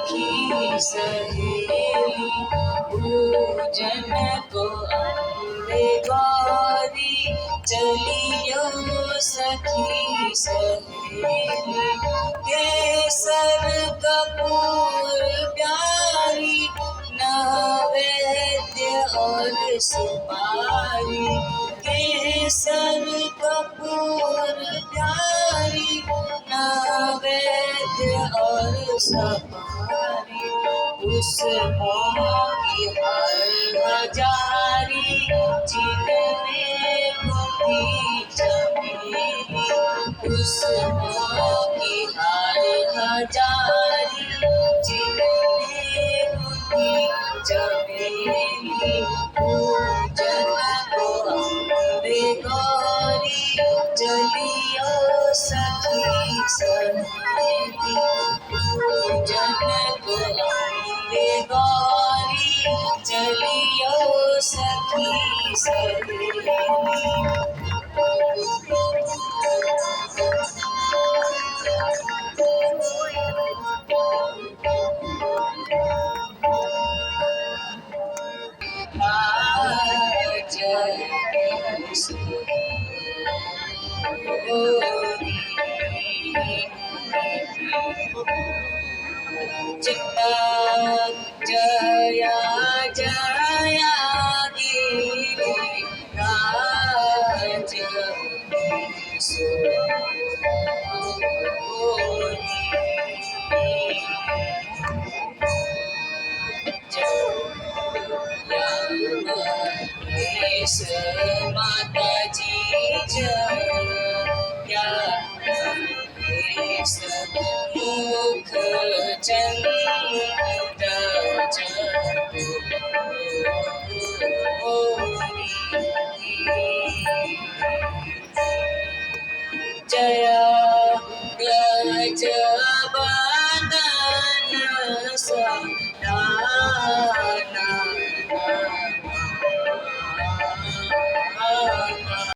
सखी सहेली पूजन को अम्बे गौरी चलियो सखी सहेली केसर कपूर प्यारी नैवेद्य और सुपारी केसर कपूर प्यारी नैवेद्य और सुपारी उस की हर हजारी जिनमें बुद्धि चमेली उस की हर हजारी जिनमें बुद्धि चमेली पूजन को अम्बे गौरी चलियो सखी सहेली पूजन को अम्बे गौरी चलियो सखी सहेली जया जया गिरिराज गणेश माता जी जया गणेश मुख चंद्र जया गज